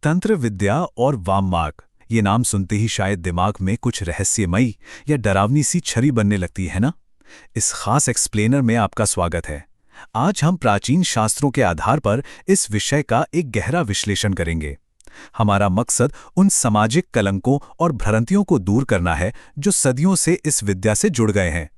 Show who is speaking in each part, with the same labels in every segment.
Speaker 1: तंत्र विद्या और वाममार्ग, ये नाम सुनते ही शायद दिमाग में कुछ रहस्यमयी या डरावनी सी छड़ी बनने लगती है ना। इस खास एक्सप्लेनर में आपका स्वागत है। आज हम प्राचीन शास्त्रों के आधार पर इस विषय का एक गहरा विश्लेषण करेंगे। हमारा मकसद उन सामाजिक कलंकों और भ्रांतियों को दूर करना है जो सदियों से इस विद्या से जुड़ गए हैं।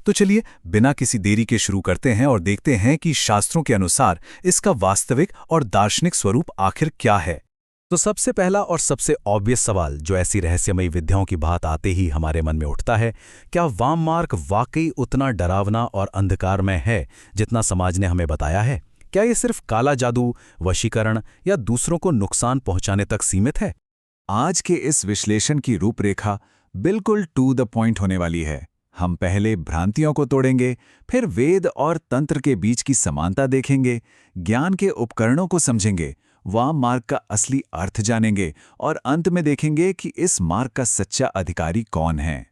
Speaker 1: तो चलिए बिना किसी देरी के शुरू करते हैं और देखते हैं कि शास्त्रों के अनुसार इसका वास्तविक और दार्शनिक स्वरूप आखिर क्या है। तो सबसे पहला और सबसे ऑब्वियस सवाल जो ऐसी रहस्यमयी विद्याओं की बात आते ही हमारे मन में उठता है, क्या वाममार्ग वाकई उतना डरावना और अंधकारमय है जितना समाज ने हमें बताया है? क्या ये सिर्फ काला जादू, वशीकरण या दूसरों को नुकसान पहुंचाने तक सीमित है?
Speaker 2: आज के इस विश्लेषण की रूपरेखा बिल्कुल टू द पॉइंट होने वाली है। हम पहले भ्रांतियों को तोड़ेंगे, फिर वेद और तंत्र के बीच की समानता देखेंगे, ज्ञान के उपकरणों को समझेंगे, वाम मार्ग का असली अर्थ जानेंगे और अंत में देखेंगे कि इस मार्ग का सच्चा अधिकारी कौन है।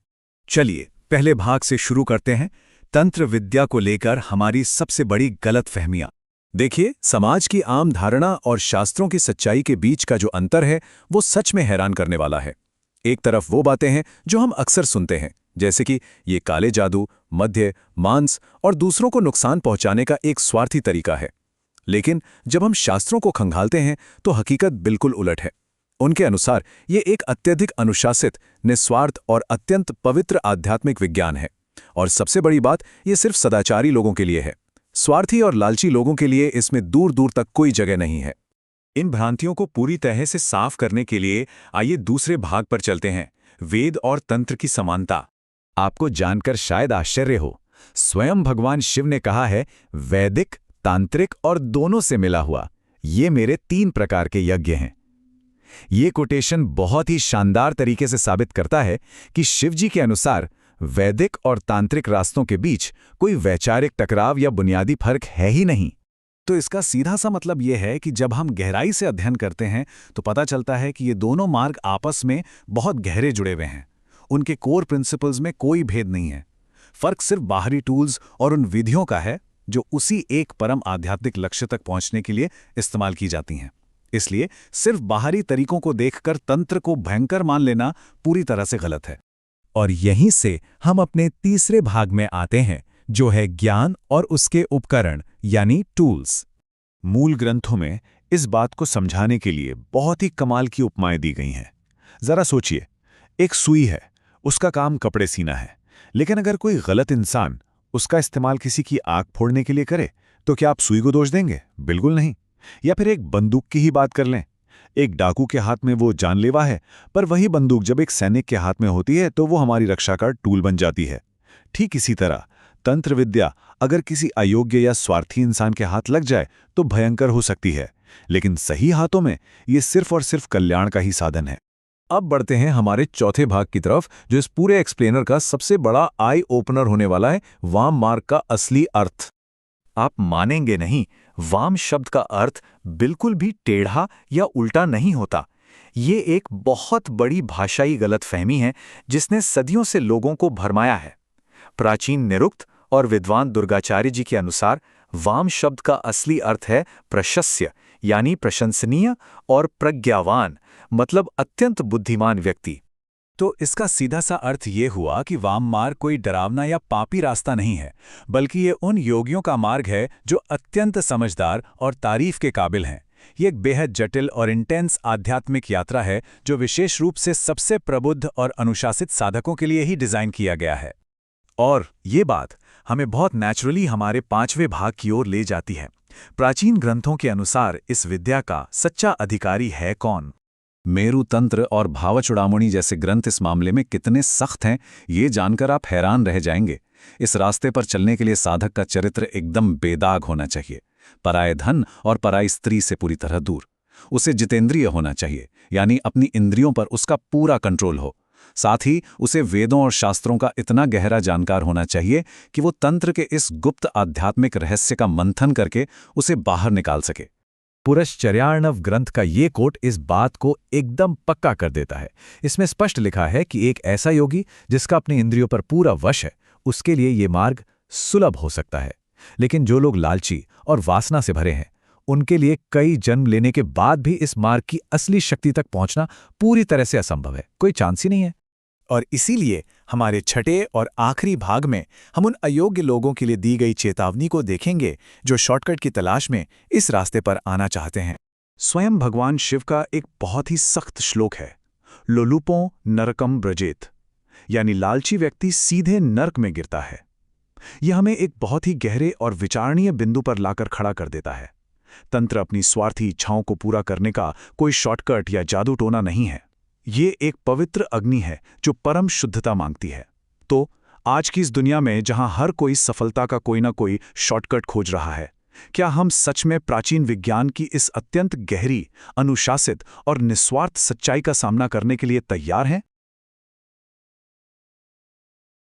Speaker 1: चलिए पहले भाग से शुरू करते हैं, तंत्र विद्या को लेकर हमारी सबसे बड़ी गलतफहमियां। देखिए, समाज की आम धारणा और शास्त्रों की सच्चाई के बीच का जो अंतर है वो सच में हैरान करने वाला है। एक तरफ वो बातें हैं जो हम अक्सर सुनते हैं, जैसे कि ये काले जादू, मद्य, मांस और दूसरों को नुकसान पहुंचाने का एक स्वार्थी तरीका है। लेकिन जब हम शास्त्रों को खंगालते हैं तो हकीकत बिल्कुल उलट है। उनके अनुसार ये एक अत्यधिक अनुशासित, निस्वार्थ और अत्यंत पवित्र आध्यात्मिक विज्ञान है। और सबसे बड़ी बात, ये सिर्फ सदाचारी लोगों के लिए है। स्वार्थी और लालची लोगों के लिए इसमें दूर दूर तक कोई जगह नहीं है। इन भ्रांतियों को पूरी तरह से साफ करने के लिए आइए दूसरे भाग पर चलते हैं, वेद और तंत्र की समानता।
Speaker 2: आपको जानकर शायद आश्चर्य हो, स्वयं भगवान शिव ने कहा है, वैदिक, तांत्रिक और दोनों से मिला हुआ ये मेरे 3 प्रकार के यज्ञ हैं। ये कोटेशन बहुत ही शानदार तरीके से साबित करता है कि शिवजी के अनुसार वैदिक और तांत्रिक रास्तों के बीच कोई वैचारिक टकराव या बुनियादी फर्क है ही नहीं।
Speaker 1: तो इसका सीधा सा मतलब यह है कि जब हम गहराई से अध्ययन करते हैं तो पता चलता है कि ये दोनों मार्ग आपस में बहुत गहरे जुड़े हुए हैं। उनके कोर प्रिंसिपल्स में कोई भेद नहीं है। फर्क सिर्फ बाहरी टूल्स और उन विधियों का है जो उसी एक परम आध्यात्मिक लक्ष्य तक पहुंचने के लिए इस्तेमाल की जाती हैं। इसलिए सिर्फ बाहरी तरीकों को देखकर तंत्र को भयंकर मान लेना पूरी तरह से गलत है।
Speaker 2: और यहीं से हम अपने तीसरे भाग में आते हैं, जो है ज्ञान और उसके उपकरण यानी टूल्स।
Speaker 3: मूल ग्रंथों में इस बात को समझाने के लिए बहुत ही कमाल की उपमाएं दी गई हैं। जरा सोचिए, एक सुई है, उसका काम कपड़े सीना है, लेकिन अगर कोई गलत इंसान उसका इस्तेमाल किसी की आंख फोड़ने के लिए करे तो क्या आप सुई को दोष देंगे? बिल्कुल नहीं। या फिर एक बंदूक की ही बात कर लें, एक डाकू के हाथ में वो जानलेवा है, पर वही बंदूक जब एक सैनिक के हाथ में होती है तो वो हमारी रक्षा का टूल बन जाती है। ठीक इसी तरह तंत्र विद्या अगर किसी अयोग्य या स्वार्थी इंसान के हाथ लग जाए तो भयंकर हो सकती है, लेकिन सही हाथों में ये सिर्फ और सिर्फ कल्याण का ही साधन है।
Speaker 1: अब बढ़ते हैं हमारे चौथे भाग की तरफ, जो इस पूरे एक्सप्लेनर का सबसे बड़ा आई ओपनर होने वाला है, वाम मार्ग का असली अर्थ। आप मानेंगे नहीं, वाम शब्द का अर्थ बिल्कुल भी टेढ़ा या उल्टा नहीं होता। ये एक बहुत बड़ी भाषाई गलतफहमी है जिसने सदियों से लोगों को भरमाया है। प्राचीन निरुक्त और विद्वान दुर्गाचार्य जी के अनुसार वाम शब्द का असली अर्थ है प्रशस्य, यानी प्रशंसनीय, और प्रज्ञावान मतलब अत्यंत बुद्धिमान व्यक्ति। तो इसका सीधा सा अर्थ ये हुआ कि वाम मार्ग कोई डरावना या पापी रास्ता नहीं है, बल्कि ये उन योगियों का मार्ग है जो अत्यंत समझदार और तारीफ के काबिल हैं। ये एक बेहद जटिल और इंटेंस आध्यात्मिक यात्रा है जो विशेष रूप से सबसे प्रबुद्ध और अनुशासित साधकों के लिए ही डिजाइन किया गया है। और ये बात हमें बहुत नेचुरली हमारे 5वें भाग की ओर ले जाती है। प्राचीन ग्रंथों के अनुसार इस विद्या का सच्चा अधिकारी है कौन? मेरु तंत्र और भावचूड़ामणि जैसे ग्रंथ इस मामले में कितने सख्त हैं, ये जानकर आप हैरान रह जाएंगे। इस रास्ते पर चलने के लिए साधक का चरित्र एकदम बेदाग होना चाहिए, पराये धन और पराई स्त्री से पूरी तरह दूर। उसे जितेंद्रिय होना चाहिए, यानी अपनी इंद्रियों पर उसका पूरा कंट्रोल हो। साथ ही उसे वेदों और शास्त्रों का इतना गहरा जानकार होना चाहिए कि वो तंत्र के इस गुप्त आध्यात्मिक रहस्य का मंथन करके उसे बाहर निकाल सके।
Speaker 2: पुरश्चर्यार्णव ग्रंथ का ये कोट इस बात को एकदम पक्का कर देता है। इसमें स्पष्ट लिखा है कि एक ऐसा योगी जिसका अपनी इंद्रियों पर पूरा वश है, उसके लिए ये मार्ग सुलभ हो सकता है। लेकिन जो लोग लालची और वासना से भरे हैं, उनके लिए कई जन्म लेने के बाद भी इस मार्ग की असली शक्ति तक पहुंचना पूरी तरह से असंभव है, कोई चांस ही नहीं है।
Speaker 4: और इसीलिए हमारे छठे और आखिरी भाग में हम उन अयोग्य लोगों के लिए दी गई चेतावनी को देखेंगे जो शॉर्टकट की तलाश में इस रास्ते पर आना चाहते हैं।
Speaker 3: स्वयं भगवान शिव का एक बहुत ही सख्त श्लोक है, लोलुपों नरकम ब्रजेत, यानी लालची व्यक्ति सीधे नरक में गिरता है। यह हमें एक बहुत ही गहरे और विचारणीय बिंदु पर लाकर खड़ा कर देता है। तंत्र अपनी स्वार्थी इच्छाओं को पूरा करने का कोई शॉर्टकट या जादू टोना नहीं है। ये एक पवित्र अग्नि है जो परम शुद्धता मांगती है। तो आज की इस दुनिया में जहां हर कोई सफलता का कोई ना कोई शॉर्टकट खोज रहा है, क्या हम सच में प्राचीन विज्ञान की इस अत्यंत गहरी, अनुशासित और निस्वार्थ सच्चाई का सामना करने के लिए तैयार हैं?